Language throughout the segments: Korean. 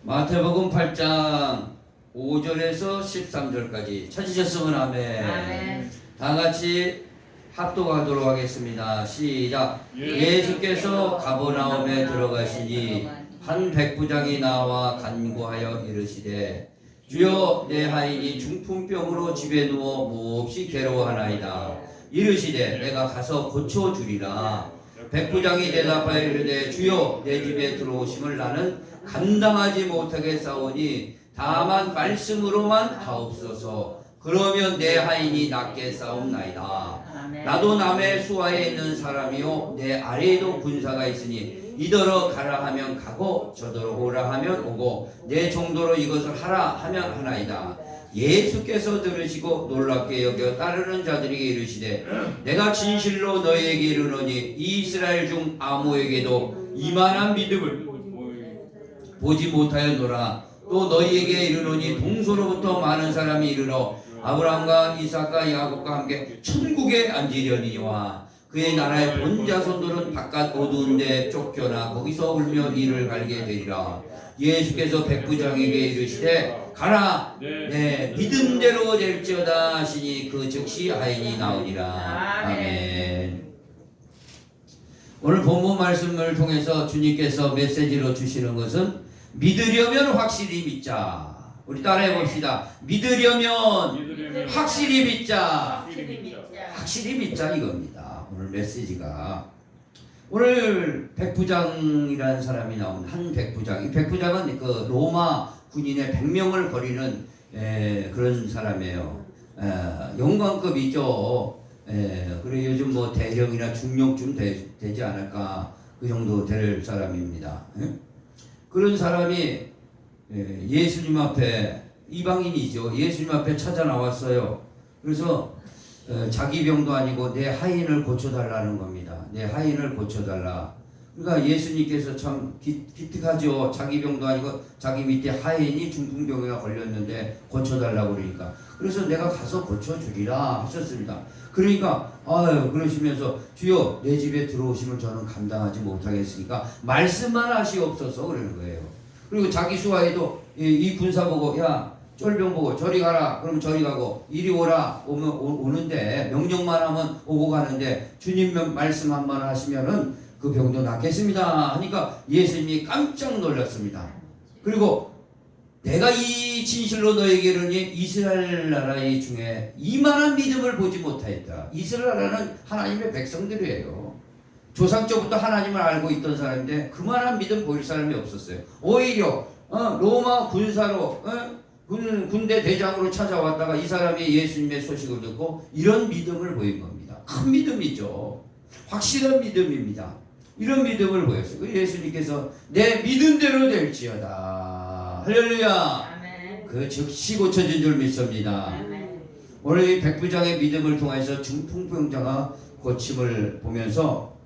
마태복음 8장 5절에서 13절까지 찾으셨으면 아멘. 아멘. 다 같이 합독하도록 하겠습니다. 시작. 예수께서 가버나움에 들어가시니 한 백부장이 나와 간구하여 이르시되 주여 내 하인이 중풍병으로 집에 누워 몹시 괴로워하나이다. 이르시되 내가 가서 고쳐주리라. 백부장이 대답하여 이르되 주여 내 집에 들어오심을 나는 감당하지 못하겠사오니 다만 말씀으로만 하옵소서. 그러면 내 하인이 낫게 싸움나이다. 나도 남의 수하에 있는 사람이요 내 아래에도 군사가 있으니 이더러 가라 하면 가고 저더러 오라 하면 오고 내 정도로 이것을 하라 하면 하나이다. 예수께서 들으시고 놀랍게 여겨 따르는 자들에게 이르시되 내가 진실로 너희에게 이르노니 이스라엘 중 아무에게도 이만한 믿음을 보지 못하였노라. 또 너희에게 이르노니 동서로부터 많은 사람이 이르러 아브라함과 이삭과 야곱과 함께 천국에 앉으려니와 그의 나라의 본 자손들은 바깥 어두운 데 쫓겨나 거기서 울며 이를 갈게 되리라. 예수께서 백부장에게 이르시되 가라 내 믿음대로 될지어다 하시니 그 즉시 하인이 나오니라. 아멘. 오늘 본문 말씀을 통해서 주님께서 메시지로 주시는 것은 믿으려면 확실히 믿자. 우리 따라해 봅시다. 믿으려면 확실히 믿자. 확실히 믿자 이겁니다. 오늘 메시지가. 오늘 백부장이라는 사람이 나온 한 백부장. 이 백부장은 그 로마 군인의 100명을 거리는 그런 사람이에요. 영관급이죠. 그리고 요즘 뭐 대령이나 중령쯤 되지 않을까 그 정도 될 사람입니다. 그런 사람이 예수님 앞에 이방인이죠. 예수님 앞에 찾아 나왔어요. 그래서 자기 병도 아니고 내 하인을 고쳐달라는 겁니다. 내 하인을 고쳐달라. 그러니까 예수님께서 참 기특하죠. 자기 병도 아니고 자기 밑에 하인이 중풍병에 걸렸는데 고쳐달라고 그러니까. 그래서 내가 가서 고쳐주리라 하셨습니다. 그러니까 그러시면서 주여 내 집에 들어오시면 저는 감당하지 못하겠으니까 말씀만 하시옵소서 그러는 거예요. 그리고 자기 수하에도 이 군사 보고 야 쫄병 보고 저리 가라 그럼 저리 가고 이리 오라 오면 오는데 명령만 하면 오고 가는데 주님 말씀 한번 하시면은 그 병도 낫겠습니다 하니까 예수님이 깜짝 놀랐습니다. 그리고 내가 이 진실로 너에게 이르니 이스라엘 나라 중에 이만한 믿음을 보지 못하였다. 이스라엘 나라는 하나님의 백성들이에요. 조상적부터 하나님을 알고 있던 사람인데 그만한 믿음 보일 사람이 없었어요. 오히려 로마 군사로 군대 대장으로 찾아왔다가 이 사람이 예수님의 소식을 듣고 이런 믿음을 보인 겁니다. 큰 믿음이죠. 확실한 믿음입니다. 이런 믿음을 보였어요. 예수님께서 내 믿음대로 될지어다. 할렐루야. 아멘. 그 즉시 고쳐진 줄 믿습니다. 아멘. 오늘 이 백부장의 믿음을 통해서 중풍병자가 고침을 보면서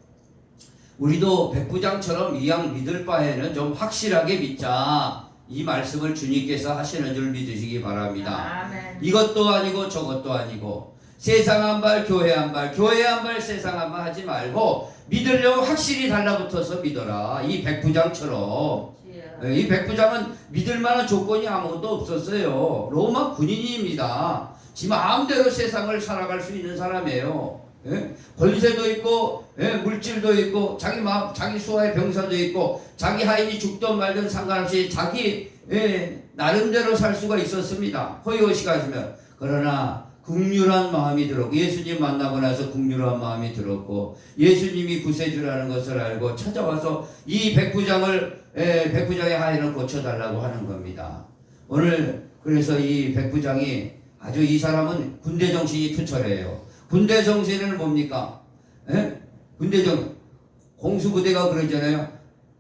우리도 백부장처럼 이왕 믿을 바에는 좀 확실하게 믿자. 이 말씀을 주님께서 하시는 줄 믿으시기 바랍니다. 아멘. 이것도 아니고 저것도 아니고 세상 한 발 교회 한 발 교회 한 발 세상 한 발 하지 말고 믿으려면 확실히 달라붙어서 믿어라. 이 백부장처럼. 이 백부장은 믿을 만한 조건이 아무것도 없었어요. 로마 군인입니다. 지 마음대로 세상을 살아갈 수 있는 사람이에요. 권세도 있고 물질도 있고 자기 수하의 병사도 있고 자기 하인이 죽든 말든 상관없이 자기 나름대로 살 수가 있었습니다. 호의호식가 있으면. 그러나 긍휼한 마음이 들었고 예수님 만나고 나서 긍휼한 마음이 들었고 예수님이 구세주라는 것을 알고 찾아와서 이 백부장의 하인을 고쳐달라고 하는 겁니다. 오늘 그래서 이 백부장이 아주 이 사람은 군대 정신이 투철해요. 군대 정신은 뭡니까? 군대 정신. 공수부대가 그러잖아요.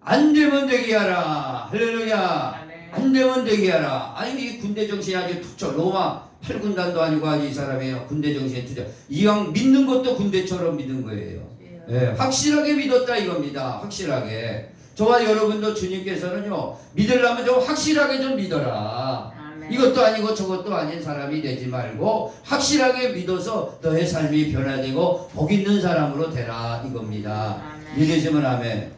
안 되면 되게 하라. 할렐루야. 안 되면 되게 하라. 아니 이 군대 정신이 아주 투철. 로마 8군단도 아니고 아주 이 사람이에요. 군대 정신이 투철. 이왕 믿는 것도 군대처럼 믿은 거예요. 확실하게 믿었다 이겁니다. 확실하게. 저와 여러분도 주님께서는요 믿으려면 좀 확실하게 좀 믿어라. 이것도 아니고 저것도 아닌 사람이 되지 말고 확실하게 믿어서 너의 삶이 변화되고 복 있는 사람으로 되라 이겁니다. 믿으시면 아멘.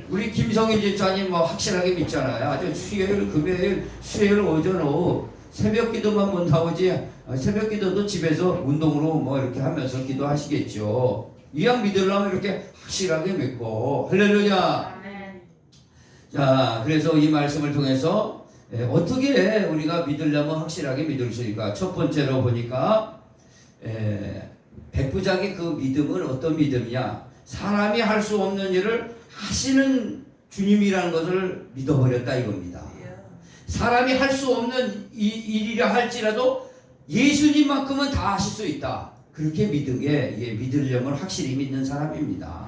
우리 김성인 집사님 뭐 확실하게 믿잖아요. 아주 수요일, 금요일, 수요일 오전 오후 새벽 기도만 못 나오지, 새벽 기도도 집에서 운동으로 뭐 이렇게 하면서 기도하시겠죠. 이왕 믿으려면 이렇게 확실하게 믿고. 할렐루야. 자, 그래서 이 말씀을 통해서 어떻게 우리가 믿으려면 확실하게 믿을 수 있을까? 첫 번째로 보니까 백부장의 그 믿음은 어떤 믿음이냐? 사람이 할 수 없는 일을 하시는 주님이라는 것을 믿어버렸다 이겁니다. 사람이 할 수 없는 일이라 할지라도 예수님만큼은 다 하실 수 있다. 그렇게 믿으려면 확실히 믿는 사람입니다.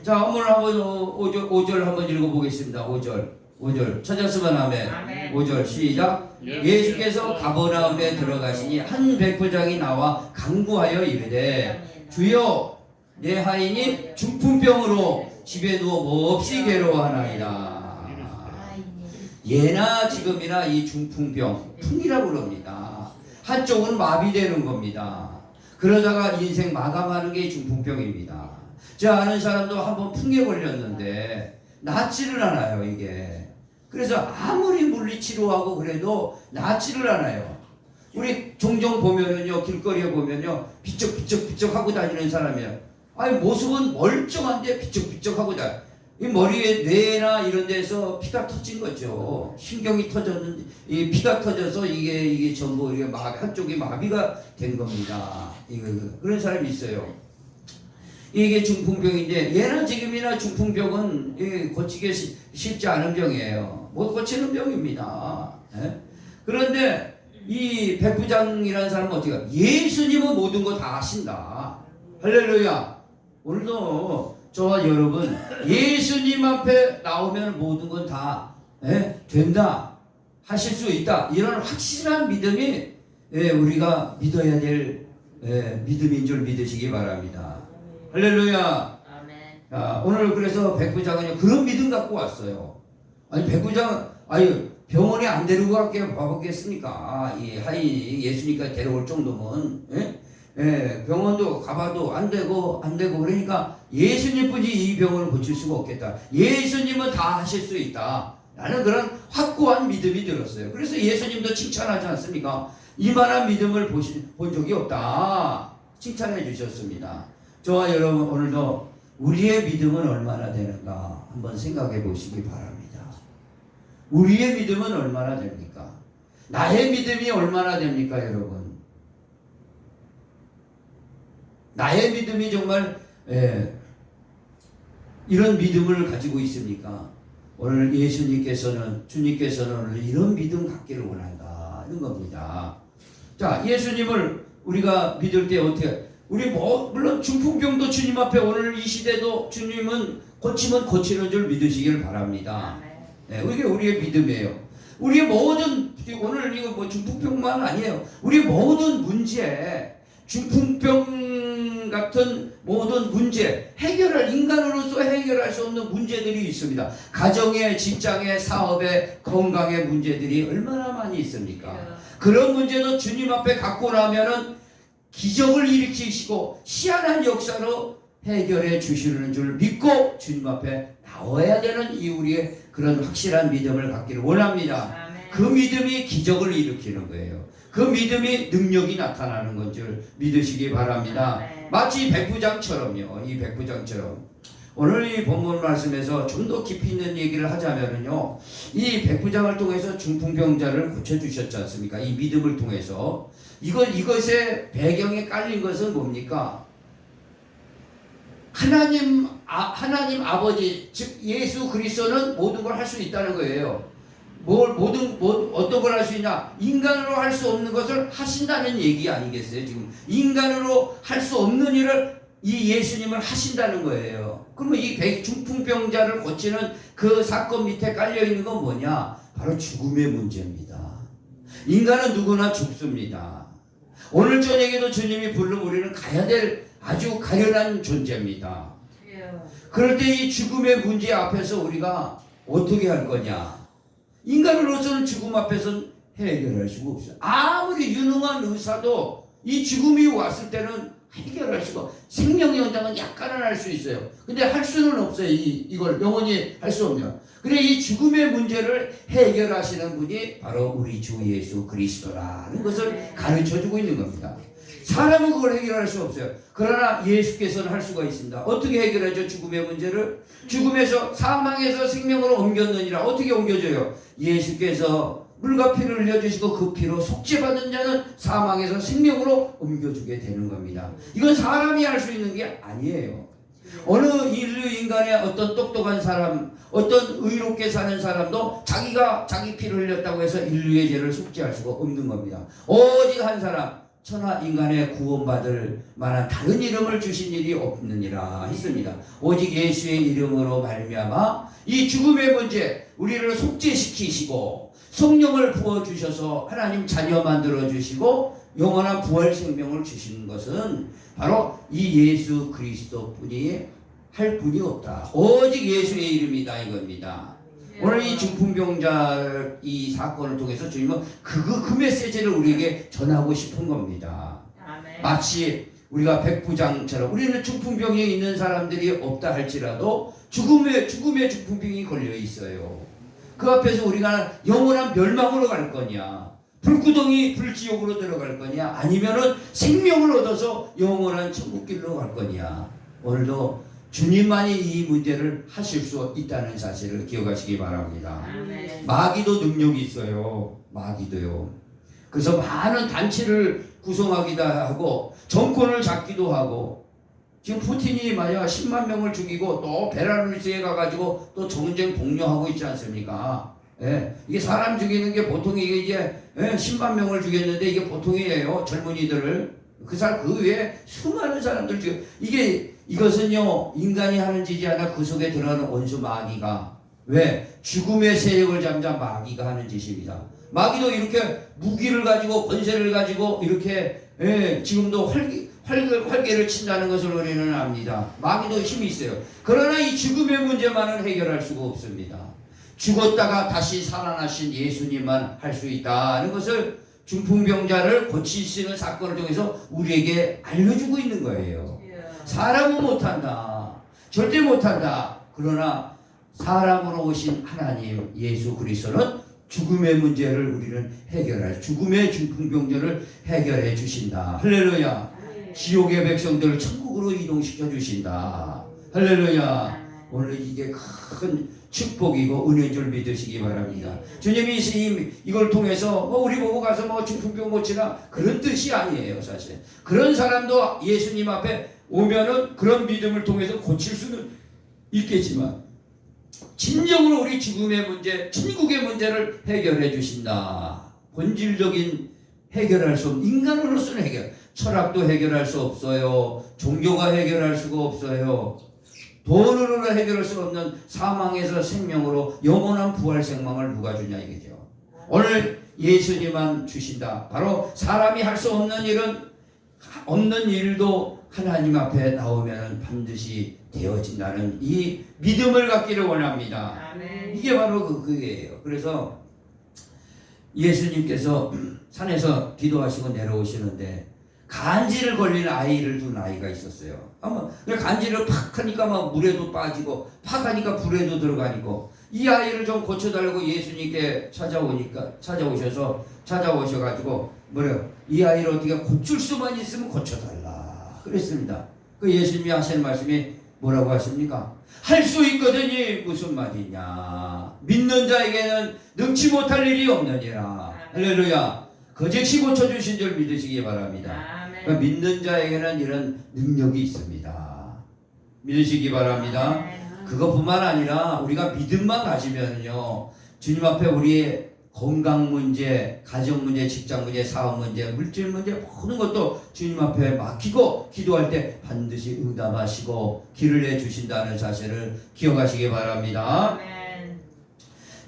자, 오늘 한번 5절 한번 읽어보겠습니다. 5절 찾았으면 아멘. 5절 시작. 예수께서 가버나움에 들어가시니 한 백부장이 나와 간구하여 이르되 주여 내 하인이 중풍병으로 집에 누워 몹시 괴로워하나이다. 예나 지금이나 이 중풍병, 풍이라고 그럽니다. 한쪽은 마비되는 겁니다. 그러다가 인생 마감하는 게 중풍병입니다. 저 아는 사람도 한번 풍에 걸렸는데 낫지를 않아요, 이게. 그래서 아무리 물리치료하고 그래도 낫지를 않아요. 우리 종종 보면은요, 길거리에 보면요, 비쩍비쩍 하고 다니는 사람이에요. 아니, 모습은 멀쩡한데 비쩍비쩍 하고 다녀요. 이 머리에 뇌나 이런 데서 피가 터진 거죠. 신경이 터졌는데, 이 피가 터져서 이게 전부 이게 한쪽이 마비가 된 겁니다. 그런 사람이 있어요. 이게 중풍병인데, 예나 지금이나 중풍병은 고치기 쉽지 않은 병이에요. 못 고치는 병입니다. 그런데 이 백부장이라는 사람은 어떻게 해요? 예수님은 모든 거 다 하신다. 할렐루야. 오늘도 저와 여러분 예수님 앞에 나오면 모든 건 다 된다, 하실 수 있다, 이런 확실한 믿음이 우리가 믿어야 될 믿음인 줄 믿으시기 바랍니다. 할렐루야. 자, 오늘 그래서 백부장은 그런 믿음 갖고 왔어요. 아니, 백부장 병원에 안 데리고 가보겠습니까? 이 하인이 예수님까지 데려올 정도면 병원도 가봐도 안 되고 그러니까 예수님뿐이 이 병을 고칠 수가 없겠다. 예수님은 다 하실 수 있다. 라는 그런 확고한 믿음이 들었어요. 그래서 예수님도 칭찬하지 않습니까? 이만한 믿음을 본 적이 없다. 칭찬해 주셨습니다. 저와 여러분 오늘도 우리의 믿음은 얼마나 되는가 한번 생각해 보시기 바랍니다. 우리의 믿음은 얼마나 됩니까? 나의 믿음이 얼마나 됩니까, 여러분? 나의 믿음이 정말 이런 믿음을 가지고 있습니까? 오늘 주님께서는 오늘 이런 믿음 갖기를 원한다는 겁니다. 자, 예수님을 우리가 믿을 때 어떻게? 우리 물론 중풍병도 주님 앞에 오늘 이 시대도 주님은 고치면 고치는 줄 믿으시길 바랍니다. 이게 우리의 믿음이에요. 우리의 모든 오늘 이거 뭐 중풍병만 아니에요. 우리 모든 문제, 중풍병 같은 모든 문제, 인간으로서 해결할 수 없는 문제들이 있습니다. 가정에, 직장에, 사업에, 건강의 문제들이 얼마나 많이 있습니까? 그런 문제도 주님 앞에 갖고 나면은 기적을 일으키시고 희한한 역사로 해결해 주시는 줄 믿고 주님 앞에 나와야 되는 이 우리의 그런 확실한 믿음을 갖기를 원합니다. 그 믿음이 기적을 일으키는 거예요. 그 믿음이 능력이 나타나는 건 줄 믿으시기 바랍니다. 마치 백부장처럼요. 이 백부장처럼 오늘 이 본문 말씀에서 좀 더 깊이 있는 얘기를 하자면은요, 이 백부장을 통해서 중풍병자를 고쳐주셨지 않습니까? 이 믿음을 통해서 이것의 배경에 깔린 것은 뭡니까? 하나님 아버지, 즉 예수 그리스도는 모든 걸 할 수 있다는 거예요. 어떤 걸 할 수 있냐? 인간으로 할 수 없는 것을 하신다는 얘기 아니겠어요? 지금 인간으로 할 수 없는 일을 이 예수님을 하신다는 거예요. 그러면 이 중풍병자를 고치는 그 사건 밑에 깔려 있는 건 뭐냐? 바로 죽음의 문제입니다. 인간은 누구나 죽습니다. 오늘 저녁에도 주님이 부르면 우리는 가야 될 아주 가련한 존재입니다. 그럴 때 이 죽음의 문제 앞에서 우리가 어떻게 할 거냐? 인간으로서는 죽음 앞에서는 해결할 수가 없어요. 아무리 유능한 의사도 이 죽음이 왔을 때는 해결할 수가, 생명 연장은 약간은 할 수 있어요. 근데 할 수는 없어요. 이걸 영원히 할 수 없냐. 그래, 이 죽음의 문제를 해결하시는 분이 바로 우리 주 예수 그리스도라는 것을 가르쳐 주고 있는 겁니다. 사람은 그걸 해결할 수 없어요. 그러나 예수께서는 할 수가 있습니다. 어떻게 해결하죠? 죽음의 문제를? 죽음에서, 사망에서 생명으로 옮겼느니라. 어떻게 옮겨져요? 예수께서 물과 피를 흘려주시고 그 피로 속죄받은 자는 사망에서 생명으로 옮겨주게 되는 겁니다. 이건 사람이 할 수 있는 게 아니에요. 어느 인류 인간의 어떤 똑똑한 사람, 어떤 의롭게 사는 사람도 자기가 자기 피를 흘렸다고 해서 인류의 죄를 속죄할 수가 없는 겁니다. 오직 한 사람, 천하 인간의 구원받을 만한 다른 이름을 주신 일이 없느니라 했습니다. 오직 예수의 이름으로 말미암아 이 죽음의 문제, 우리를 속죄시키시고 성령을 부어주셔서 하나님 자녀 만들어주시고 영원한 부활 생명을 주시는 것은 바로 이 예수 그리스도 뿐이 할 분이 없다. 오직 예수의 이름이다 이겁니다. 오늘 이 중풍병자 이 사건을 통해서 주님은 그 메시지를 우리에게 전하고 싶은 겁니다. 마치 우리가 백부장처럼 우리는 중풍병이 있는 사람들이 없다 할지라도 죽음의 중풍병이 걸려 있어요. 그 앞에서 우리가 영원한 멸망으로 갈 거냐, 불구덩이 불지옥으로 들어갈 거냐, 아니면은 생명을 얻어서 영원한 천국길로 갈 거냐. 오늘도 주님만이 이 문제를 하실 수 있다는 사실을 기억하시기 바랍니다. 마귀도 능력이 있어요. 마귀도요. 그래서 많은 단체를 구성하기도 하고 정권을 잡기도 하고, 지금 푸틴이 만약 10만 명을 죽이고 또 베라루스에 가가지고 또 전쟁 독려하고 있지 않습니까? 예, 이게 사람 죽이는 게 보통 이게 10만 명을 죽였는데 이게 보통이에요. 젊은이들을. 그 외에 수많은 사람들 죽여. 이것은요, 인간이 하는 짓이 아니라 그 속에 들어가는 원수 마귀가, 왜? 죽음의 세력을 잠자 마귀가 하는 짓입니다. 마귀도 이렇게 무기를 가지고 권세를 가지고 이렇게 지금도 활개를 친다는 것을 우리는 압니다. 마귀도 힘이 있어요. 그러나 이 죽음의 문제만은 해결할 수가 없습니다. 죽었다가 다시 살아나신 예수님만 할 수 있다는 것을 중풍병자를 고치시는 사건을 통해서 우리에게 알려주고 있는 거예요. 사람은 못한다. 절대 못한다. 그러나 사람으로 오신 하나님 예수 그리스도는 죽음의 문제를 우리는 죽음의 중풍병자를 해결해 주신다. 할렐루야. 지옥의 백성들을 천국으로 이동시켜 주신다. 할렐루야. 오늘 이게 큰 축복이고 은혜인 줄 믿으시기 바랍니다. 주님이 이걸 통해서 우리 보고 가서 중풍병 고치라 그런 뜻이 아니에요. 사실 그런 사람도 예수님 앞에 오면은 그런 믿음을 통해서 고칠 수는 있겠지만, 진정으로 우리 죽음의 문제, 천국의 문제를 해결해 주신다. 본질적인 해결할 수 없는, 인간으로서는 철학도 해결할 수 없어요. 종교가 해결할 수가 없어요. 돈으로 해결할 수 없는 사망에서 생명으로 영원한 부활 생명을 누가 주냐 이거죠. 오늘 예수님만 주신다. 바로 사람이 할 수 없는 일도 하나님 앞에 나오면 반드시 되어진다는 이 믿음을 갖기를 원합니다. 아멘. 이게 바로 그게예요. 그래서 예수님께서 산에서 기도하시고 내려오시는데 간질을 걸린 아이를 둔 아이가 있었어요. 아마 간질을 팍 하니까 막 물에도 빠지고 팍 하니까 불에도 들어가니까 이 아이를 좀 고쳐달라고 예수님께 찾아오셔가지고 뭐래요? 이 아이를 어떻게 고칠 수만 있으면 고쳐달라 그랬습니다. 그 예수님이 하시는 말씀이 뭐라고 하십니까? 할 수 있거든이 무슨 말이냐? 믿는 자에게는 능치 못할 일이 없느니라. 할렐루야. 그 즉시 고쳐주신 줄 믿으시기 바랍니다. 그러니까 믿는 자에게는 이런 능력이 있습니다. 믿으시기 바랍니다. 그것뿐만 아니라 우리가 믿음만 가지면요, 주님 앞에 우리의 건강 문제, 가정 문제, 직장 문제, 사업 문제, 물질 문제 모든 것도 주님 앞에 맡기고 기도할 때 반드시 응답하시고 길을 내주신다는 사실을 기억하시기 바랍니다.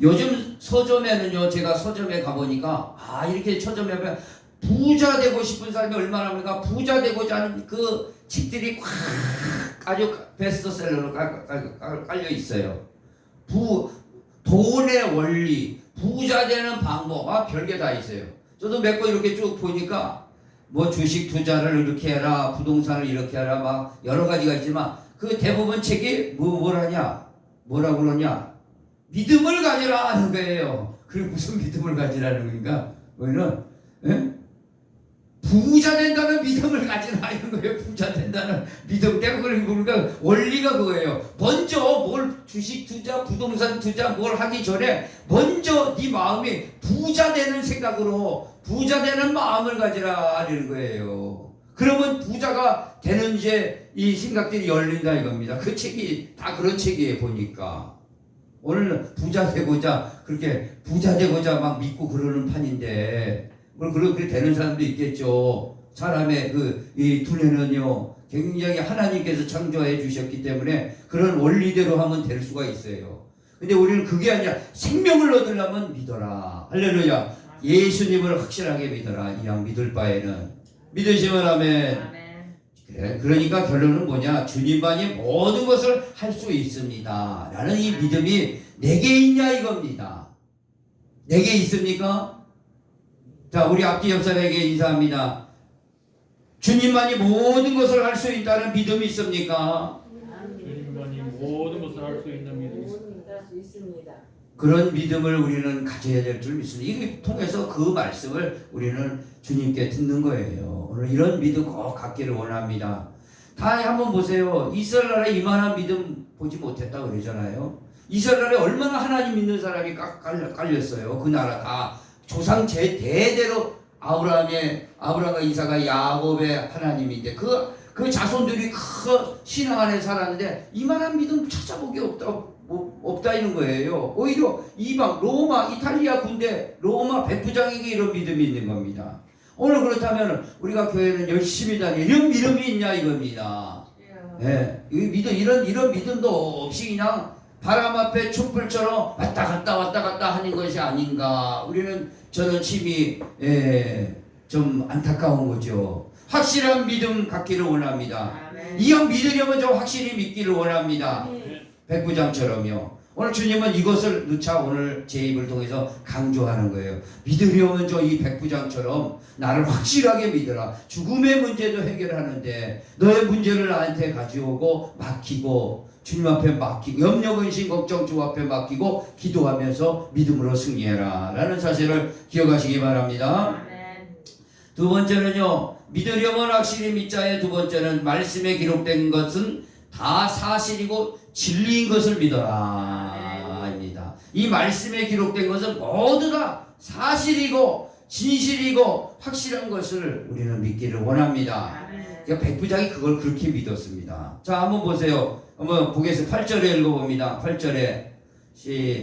요즘 서점에는요, 제가 서점에 가보니까 이렇게 서점에 보면 부자 되고 싶은 사람이 얼마나 많은가, 부자 되고자 하는 그 책들이 꽉 아주 베스트셀러로 깔려 있어요. 돈의 원리, 부자 되는 방법, 별게 다 있어요. 저도 몇 권 이렇게 쭉 보니까 뭐 주식 투자를 이렇게 해라, 부동산을 이렇게 해라, 막 여러 가지가 있지만 그 대부분 책이 뭘 하냐? 뭐라고 그러냐? 믿음을 가지라 하는 거예요. 그리고 무슨 믿음을 가지라는 건가? 우리는 부자 된다는 믿음을 가지라 이런 거예요. 부자 된다는 믿음. 내가 그러니까 원리가 그거예요. 먼저 뭘 주식 투자, 부동산 투자 뭘 하기 전에 먼저 네 마음이 부자 되는 생각으로 부자 되는 마음을 가지라 하는 거예요. 그러면 부자가 되는 이제 이 생각들이 열린다 이겁니다. 그 책이 다 그런 책이에요. 보니까 오늘은 부자 되고자 그렇게 부자 되고자 막 믿고 그러는 판인데 그렇게 되는 사람도 있겠죠. 사람의 이 두뇌는요 굉장히 하나님께서 창조해 주셨기 때문에 그런 원리대로 하면 될 수가 있어요. 근데 우리는 그게 아니라 생명을 얻으려면 믿어라. 할렐루야. 예수님을 확실하게 믿어라. 이왕 믿을 바에는 믿으시면 아멘. 그래, 그러니까 결론은 뭐냐? 주님만이 모든 것을 할 수 있습니다. 라는 이 믿음이 내게 있냐 이겁니다. 내게 있습니까? 자, 우리 앞뒤 옆사람에게 인사합니다. 주님만이 모든 것을 할 수 있다는 믿음이 있습니까? 주님만이 모든 것을 할 수 있는 믿음이 있습니다. 그런 믿음을 우리는 가져야 될 줄 믿습니다. 이걸 통해서 그 말씀을 우리는 주님께 듣는 거예요. 오늘 이런 믿음 꼭 갖기를 원합니다. 다 한번 보세요. 이스라엘 나라에 이만한 믿음 보지 못했다 그러잖아요. 이스라엘 나라에 얼마나 하나님 믿는 사람이 깔렸어요. 그 나라 다 조상 대대로 아브라함과 이삭과 야곱의 하나님인데 그 자손들이 그 신앙 안에 살았는데 이만한 믿음 찾아보기 없다 이런 거예요. 오히려 이방 로마 이탈리아 군대 로마 백부장에게 이런 믿음이 있는 겁니다. 오늘 그렇다면 우리가 교회는 열심히 다니 이런 믿음이 있냐 이겁니다. 예, 이런 믿음도 없이 그냥 바람 앞에 촛불처럼 왔다 갔다 하는 것이 아닌가. 저는 심히 좀 안타까운 거죠. 확실한 믿음 갖기를 원합니다. 이형 믿으려면 좀 확실히 믿기를 원합니다. 백부장처럼요. 오늘 주님은 이것을 누차 오늘 제 입을 통해서 강조하는 거예요. 믿으려면 저 이 백부장처럼 나를 확실하게 믿어라. 죽음의 문제도 해결하는데 너의 문제를 나한테 가져오고 맡기고 주님 앞에 맡기고 염려 근심 걱정 주 앞에 맡기고 기도하면서 믿음으로 승리해라 라는 사실을 기억하시기 바랍니다. 두 번째는요, 믿으려면 확실히 믿자의 두 번째는 말씀에 기록된 것은 다 사실이고 진리인 것을 믿어라 입니다. 이 말씀에 기록된 것은 모두 다 사실이고 진실이고 확실한 것을 우리는 믿기를 원합니다. 그러니까 백부장이 그걸 그렇게 믿었습니다. 자, 한번 보세요. 한번 보겠습니다. 8절에 읽어봅니다. 8절에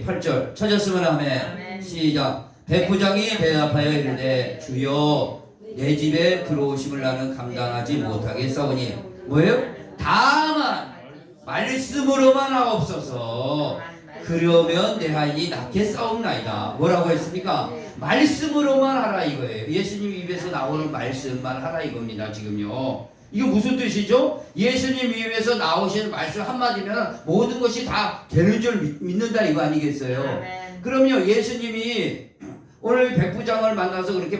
8절 찾았으면 아멘. 시작. 백부장이 대답하여 이르되 주여 내 집에 들어오심을 나는 감당하지 못하겠사오니 뭐예요? 다만 말씀으로만 하옵소서. 그러면 내 하인이 낫게 싸움나이다. 뭐라고 했습니까? 말씀으로만 하라 이거예요. 예수님 입에서 나오는 말씀만 하라 이겁니다. 지금요. 이거 무슨 뜻이죠? 예수님 입에서 나오시는 말씀 한마디면 모든 것이 다 되는 줄 믿는다 이거 아니겠어요? 그럼요, 예수님이 오늘 백부장을 만나서 그렇게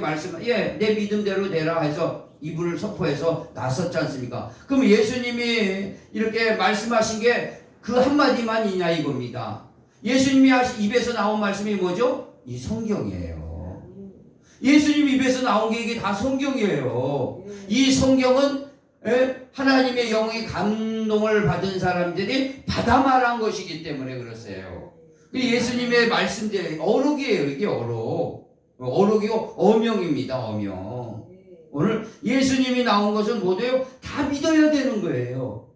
내 믿음대로 되라 해서 이불을 선포해서 나섰지 않습니까? 그럼 예수님이 이렇게 말씀하신 게 그 한마디만이냐 이겁니다. 예수님이 입에서 나온 말씀이 뭐죠? 이 성경이에요. 예수님 입에서 나온 게 이게 다 성경이에요. 이 성경은 하나님의 영의 감동을 받은 사람들이 받아 말한 것이기 때문에 그렇어요. 예수님의 말씀들 어록이에요. 이게 어록이고 어명입니다. 어명. 오늘 예수님이 나온 것은 뭐예요? 다 믿어야 되는 거예요.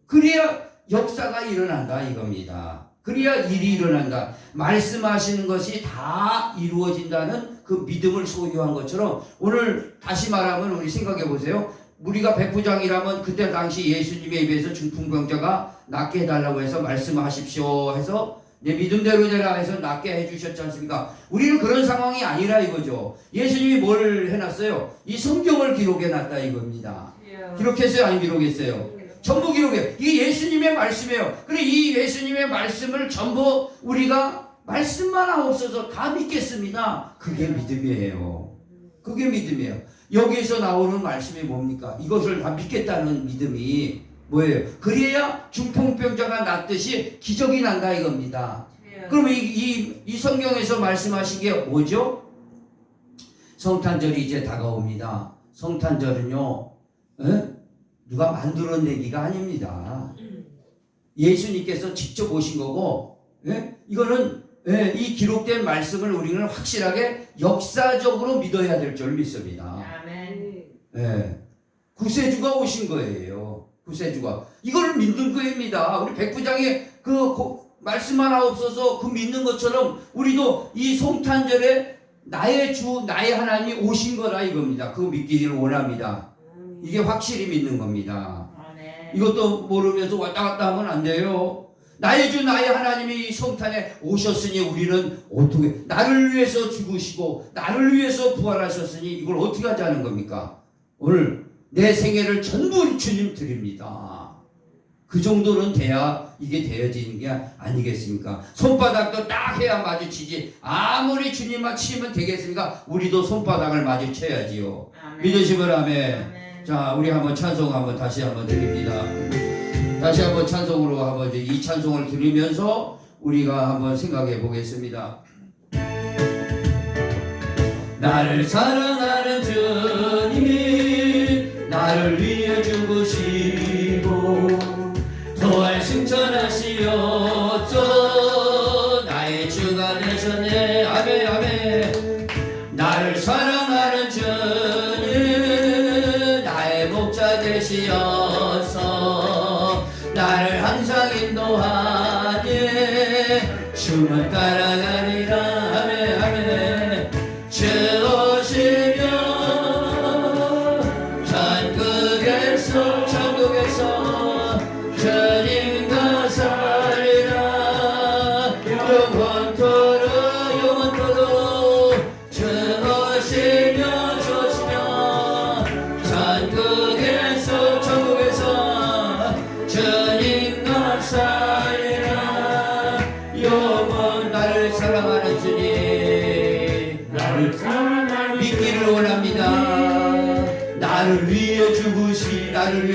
그래야 역사가 일어난다 이겁니다. 그래야 일이 일어난다. 말씀하시는 것이 다 이루어진다는 그 믿음을 소유한 것처럼 오늘 다시 말하면 우리 생각해 보세요. 우리가 백부장이라면 그때 당시 예수님의 입에서 중풍병자가 낫게 해달라고 해서 말씀하십시오 해서 내 믿음대로 되라 해서 낫게 해주셨지 않습니까? 우리는 그런 상황이 아니라 이거죠. 예수님이 뭘 해놨어요? 이 성경을 기록해놨다 이겁니다. 기록했어요? 아니 기록했어요? 전부 기록해. 이게 예수님의 말씀이에요. 그래 이 예수님의 말씀을 전부 우리가 말씀만 하옵소서 다 믿겠습니다. 그게 믿음이에요. 그게 믿음이에요. 여기에서 나오는 말씀이 뭡니까? 이것을 다 믿겠다는 믿음이 뭐예요? 그래야 중풍병자가 낫듯이 기적이 난다 이겁니다. 그러면 이 성경에서 말씀하신 게 뭐죠? 성탄절이 이제 다가옵니다. 성탄절은요, 누가 만들어내기가 아닙니다. 예수님께서 직접 오신 거고, 이거는 이 기록된 말씀을 우리는 확실하게 역사적으로 믿어야 될 줄 믿습니다. 구세주가 오신 거예요. 구세주가. 이걸 믿는 거입니다. 우리 백부장이 말씀 하나 없어서 그 믿는 것처럼 우리도 이 성탄절에 나의 주, 나의 하나님이 오신 거라 이겁니다. 그거 믿기를 원합니다. 이게 확실히 믿는 겁니다. 이것도 모르면서 왔다 갔다 하면 안 돼요. 나의 주, 나의 하나님이 이 성탄에 오셨으니 우리는 어떻게, 나를 위해서 죽으시고 나를 위해서 부활하셨으니 이걸 어떻게 하자는 겁니까? 오늘 내 생애를 전부 주님 드립니다. 그 정도는 돼야 이게 되어지는 게 아니겠습니까? 손바닥도 딱 해야 마주치지. 아무리 주님만 치면 되겠습니까? 우리도 손바닥을 마주쳐야지요. 믿으시면 아멘. 자, 우리 한번 찬송 한번 다시 한번 드립니다. 다시 한번 찬송으로 한번 이 찬송을 들으면서 우리가 한번 생각해 보겠습니다. 나를 사랑하는 주님이 나를 위해 죽으시고 더할 승천하시었죠. 나의 주가 되셨네. 아멘 아멘. 나를 사랑하는 주님 나의 목자 되시어서 나를 항상 인도하니 주만 따라가리라. 아멘 아멘. 주 오시면 천국에서 주님과 살리라. 영원토록 주 오시면 천국에서 주님과 살리라. 영원. 나를 사랑하는 주님 나를 믿기를 원합니다. 나를 위해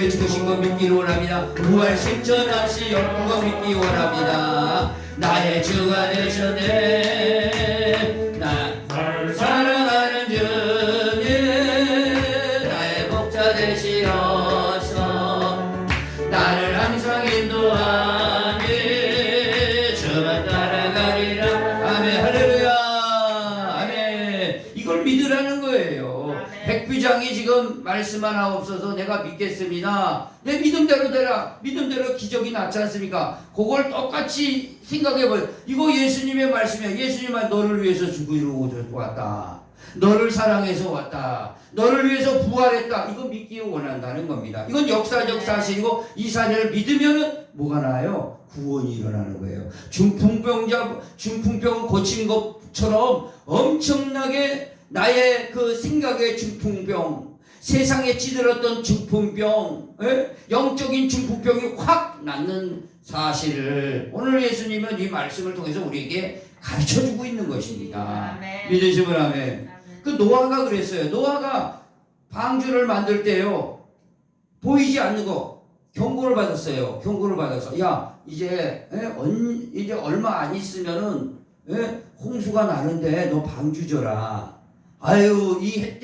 죽으신 거 믿기를 원합니다. 부활 승천하시 그거 믿기 원합니다. 나의 주가 되셨네. 나를 사랑하는 주님 나의 목자 되시어서 나를 항상 인도하니 주만 따라가리라. 아멘 할렐루야. 아멘. 이걸 믿으라는 거예요. 백부장이 지금 말씀 하나 없어서 내가 믿겠습니다. 내 믿음대로 되라. 믿음대로 기적이 났지 않습니까? 그걸 똑같이 생각해봐요. 이거 예수님의 말씀이야. 예수님은 너를 위해서 죽으러 왔다. 너를 사랑해서 왔다. 너를 위해서 부활했다. 이거 믿기 원한다는 겁니다. 이건 역사적 사실이고 이 사실을 믿으면 뭐가 나요? 구원이 일어나는 거예요. 중풍병을 고친 것처럼 엄청나게 나의 그 생각의 중풍병, 세상에 찌들었던 중풍병, 영적인 중풍병이 확 낫는 사실을 오늘 예수님은 이 말씀을 통해서 우리에게 가르쳐주고 있는 것입니다. 아멘. 믿으시면 아멘. 그 노아가 그랬어요. 노아가 방주를 만들 때요, 보이지 않는 거 경고를 받았어요. 경고를 받아서 야 이제 얼마 안 있으면은 홍수가 나는데 너 방주 져라. 아유 이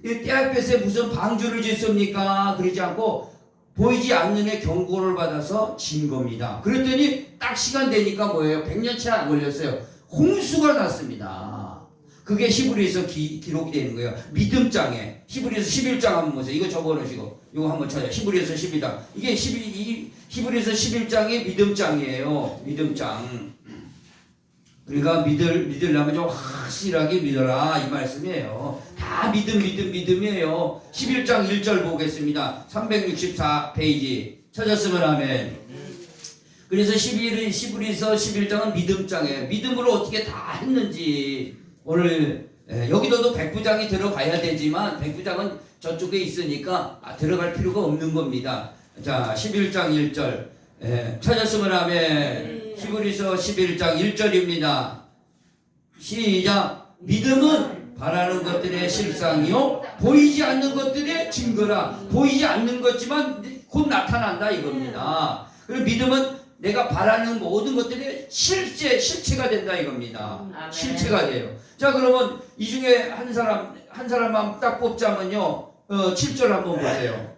떼약볕에 무슨 방주를 짓습니까? 그러지 않고 보이지 않는 애 경고를 받아서 진 겁니다. 그랬더니 딱 시간 되니까 뭐예요? 100년 채 안 걸렸어요. 홍수가 났습니다. 그게 히브리서 기록이 되는 거예요. 믿음장에 히브리서 11장 한번 보세요. 이거 적어놓으시고 이거 한번 찾아요. 히브리서 11장. 이게 히브리서 11장이 믿음장이에요. 믿음장. 우리가 믿으려면 좀 확실하게 믿어라 이 말씀이에요. 다 믿음이에요. 11장 1절 보겠습니다. 364페이지 찾았으면 아멘. 그래서 히브리서 11장은 믿음장이에요. 믿음으로 어떻게 다 했는지 오늘 여기도 백부장이 들어가야 되지만 백부장은 저쪽에 있으니까 들어갈 필요가 없는 겁니다. 자 11장 1절 찾았으면 아멘. 히브리서 11장 1절입니다. 시작. 믿음은 바라는 것들의 실상이요 보이지 않는 것들의 증거라. 보이지 않는 것지만 곧 나타난다 이겁니다. 그리고 믿음은 내가 바라는 모든 것들이 실체가 된다 이겁니다. 아멘. 실체가 돼요. 자, 그러면 이 중에 한 사람만 딱 뽑자면요. 7절 한번 보세요.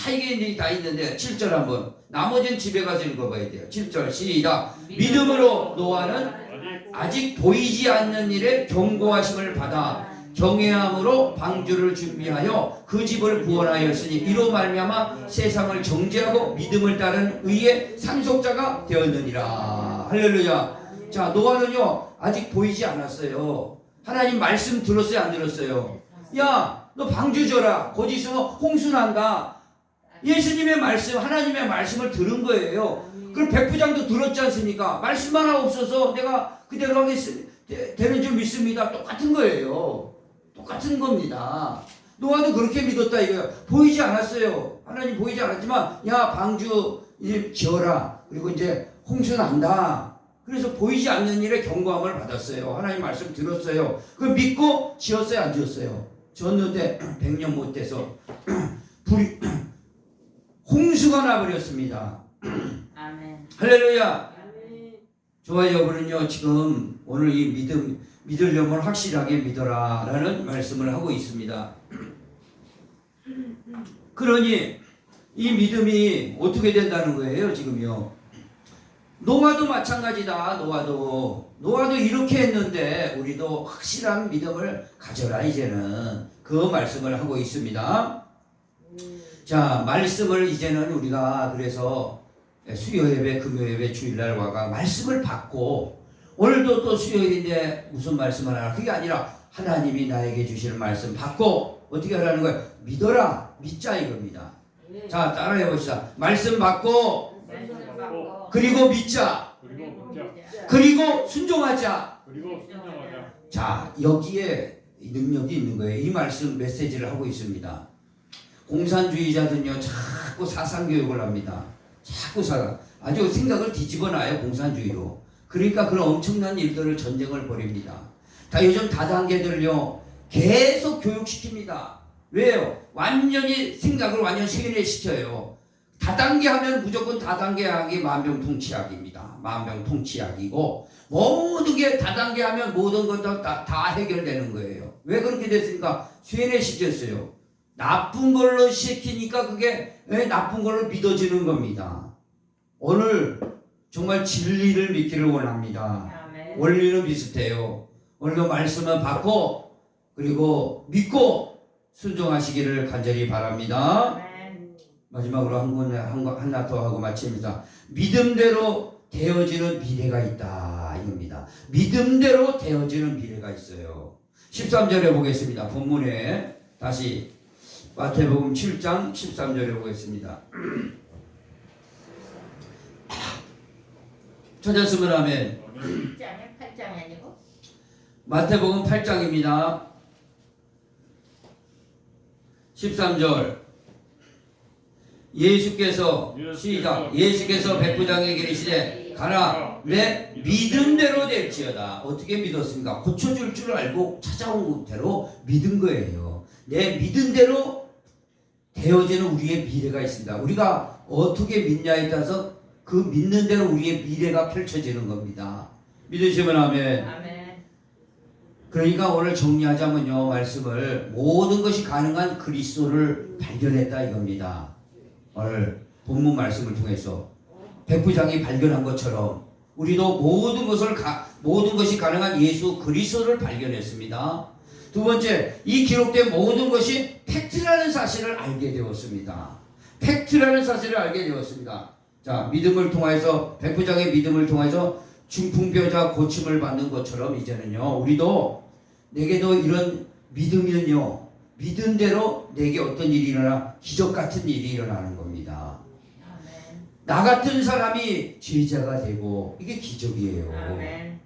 다 이게 이제 다 있는데 7절 한번. 나머지는 집에 가서 읽어봐야 돼요. 7절 시작. 믿음으로 노아는 아직 보이지 않는 일에 경고하심을 받아 경외함으로 방주를 준비하여 그 집을 구원하였으니 이로 말미암아 세상을 정죄하고 믿음을 따른 의의 상속자가 되었느니라. 할렐루야. 자, 노아는요 아직 보이지 않았어요. 하나님 말씀 들었어요, 안 들었어요? 야, 너 방주 져라. 거기 있으면 홍수 난다. 예수님의 말씀, 하나님의 말씀을 들은 거예요. 그럼 백부장도 들었지 않습니까? 말씀 하나 없어서 내가 그대로 하겠습니다. 되는 줄 믿습니다. 똑같은 거예요. 똑같은 겁니다. 노아도 그렇게 믿었다 이거예요. 보이지 않았어요. 하나님 보이지 않았지만 야, 방주 이제 지어라. 그리고 이제 홍수 난다. 그래서 보이지 않는 일에 경고함을 받았어요. 하나님 말씀 들었어요. 그걸 믿고 지었어요, 안 지었어요? 지었는데 100년 못 돼서 불이 홍수가 나버렸습니다. 아멘. 할렐루야. 저와 여러분은요 지금 오늘 이 믿으려면 확실하게 믿어라 라는 말씀을 하고 있습니다. 그러니 이 믿음이 어떻게 된다는 거예요 지금요. 노아도 마찬가지다. 노아도 이렇게 했는데 우리도 확실한 믿음을 가져라. 이제는 그 말씀을 하고 있습니다. 자, 말씀을 이제는 우리가 그래서 수요예배, 금요예배, 주일날 와가 말씀을 받고 오늘도 또 수요일인데 무슨 말씀을 하나 그게 아니라 하나님이 나에게 주시는 말씀 받고 어떻게 하라는 거예요? 믿어라. 믿자 이겁니다. 자, 따라해 봅시다. 말씀 받고 그리고 믿자. 그리고 순종하자. 자, 여기에 능력이 있는 거예요. 이 말씀 메시지를 하고 있습니다. 공산주의자들은요 자꾸 사상교육을 합니다. 자꾸 아주 생각을 뒤집어놔요. 공산주의로. 그러니까 그런 엄청난 일들을 전쟁을 벌입니다. 요즘 다단계들을요 계속 교육시킵니다. 왜요? 완전히 생각을 완전 세뇌시켜요. 다단계 하면 무조건 다단계학이 만병통치약입니다. 만병통치약이고 모든 게 다단계 하면 모든 것도 다 해결되는 거예요. 왜 그렇게 됐습니까? 세뇌시켰어요. 나쁜 걸로 시키니까 그게 나쁜 걸로 믿어지는 겁니다. 오늘 정말 진리를 믿기를 원합니다. 아멘. 원리는 비슷해요. 오늘도 말씀을 받고 그리고 믿고 순종하시기를 간절히 바랍니다. 아멘. 마지막으로 하나 더 하고 마칩니다. 믿음대로 되어지는 미래가 있다 이겁니다. 믿음대로 되어지는 미래가 있어요. 13절에 보겠습니다. 본문에 다시 마태복음 7장 13절에 보겠습니다. 찾았으면 아멘. 7장이야? 8장이 아니고? 마태복음 8장입니다. 13절 예수께서 시작. 예수께서 백부장에게 이르시되 가라 내 믿음대로 될지어다. 어떻게 믿었습니까? 고쳐줄 줄 알고 찾아온 대로 믿은 거예요. 내 믿은 대로 되어지는 우리의 미래가 있습니다. 우리가 어떻게 믿냐에 따라서 그 믿는 대로 우리의 미래가 펼쳐지는 겁니다. 믿으시면 아멘. 아멘. 그러니까 오늘 정리하자면요, 말씀을 모든 것이 가능한 그리스도를 발견했다 이겁니다. 오늘 본문 말씀을 통해서 백부장이 발견한 것처럼 우리도 모든 것이 가능한 예수 그리스도를 발견했습니다. 두 번째, 이 기록된 모든 것이 팩트라는 사실을 알게 되었습니다. 팩트라는 사실을 알게 되었습니다. 자, 믿음을 통해서 백부장의 믿음을 통해서 중풍병자 고침을 받는 것처럼 이제는요, 우리도 내게도 이런 믿으면요, 믿은 대로 내게 어떤 일이 일어나 기적 같은 일이 일어나는 겁니다. 아멘. 나 같은 사람이 제자가 되고 이게 기적이에요. 아멘.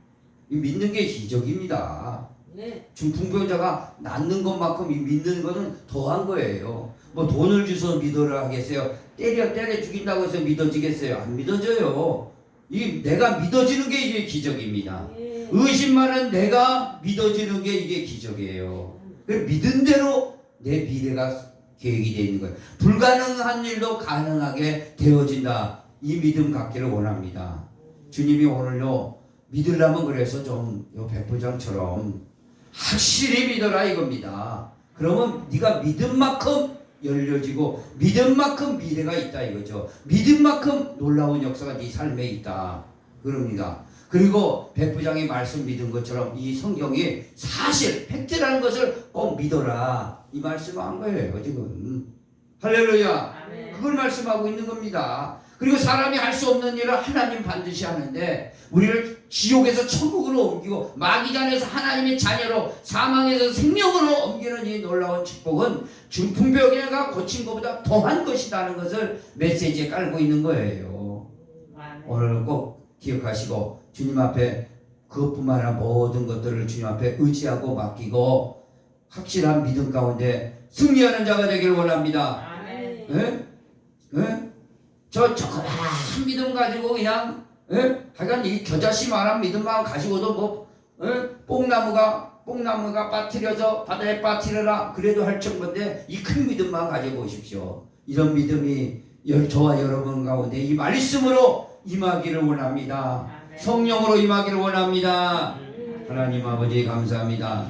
이 믿는 게 기적입니다. 네. 중풍병자가 낫는 것만큼 이 믿는 것은 더한 거예요. 뭐 돈을 주서 믿어라 하겠어요? 때려 죽인다고 해서 믿어지겠어요? 안 믿어져요. 이 내가 믿어지는 게 이게 기적입니다. 네. 의심만은 내가 믿어지는 게 이게 기적이에요. 그 믿은 대로 내 미래가 계획이 되어 있는 거예요. 불가능한 일도 가능하게 되어진다. 이 믿음 갖기를 원합니다. 주님이 오늘요 믿으려면 그래서 좀 요 백부장처럼 확실히 믿어라 이겁니다. 그러면 네가 믿은 만큼 열려지고 믿은 만큼 미래가 있다 이거죠. 믿은 만큼 놀라운 역사가 네 삶에 있다 그럽니다. 그리고 백부장이 말씀 믿은 것처럼 이 성경이 사실 팩트라는 것을 꼭 믿어라 이 말씀을 한 거예요 지금. 할렐루야. 아멘. 그걸 말씀하고 있는 겁니다. 그리고 사람이 할 수 없는 일을 하나님 반드시 하는데 우리를 지옥에서 천국으로 옮기고 마귀단에서 하나님의 자녀로 사망에서 생명으로 옮기는 이 놀라운 축복은 중풍병이가 고친 것보다 더한 것이라는 것을 메시지에 깔고 있는 거예요. 아멘. 오늘 꼭 기억하시고 주님 앞에 그것뿐만 아니라 모든 것들을 주님 앞에 의지하고 맡기고 확실한 믿음 가운데 승리하는 자가 되기를 원합니다. 아멘. 예? 예? 저 조그만 믿음 가지고 그냥 예? 하여간 이 겨자씨만한 믿음만 가지고도 뭐 예? 뽕나무가 빠뜨려서 바다에 빠뜨려라 그래도 할 정도인데 이 큰 믿음만 가져보십시오. 이런 믿음이 저와 여러분 가운데 이 말씀으로 임하기를 원합니다. 아멘. 성령으로 임하기를 원합니다. 하나님 아버지 감사합니다.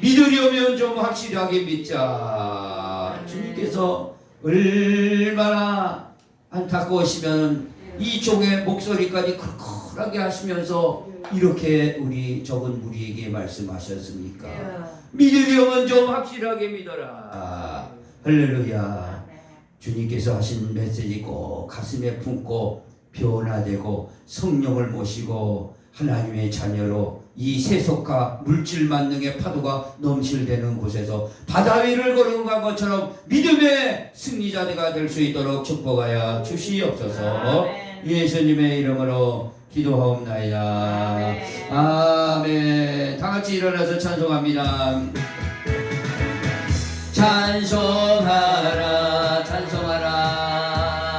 믿으려면 좀 확실하게 믿자. 주님께서 얼마나 안타까우시면 이 종의 목소리까지 클클하게 하시면서 이렇게 우리 적은 무리에게 말씀하셨습니까? 믿으려면 좀 확실하게 믿어라. 할렐루야. 아멘. 주님께서 하신 메시지 꼭 가슴에 품고 변화되고 성령을 모시고 하나님의 자녀로 이 세속화 물질 만능의 파도가 넘실대는 곳에서 바다 위를 걸어간 것처럼 믿음의 승리자가 될 수 있도록 축복하여 주시옵소서. 아멘. 예수님의 이름으로 기도하옵나이다. 아멘. 다 같이 일어나서 찬송합니다. 찬송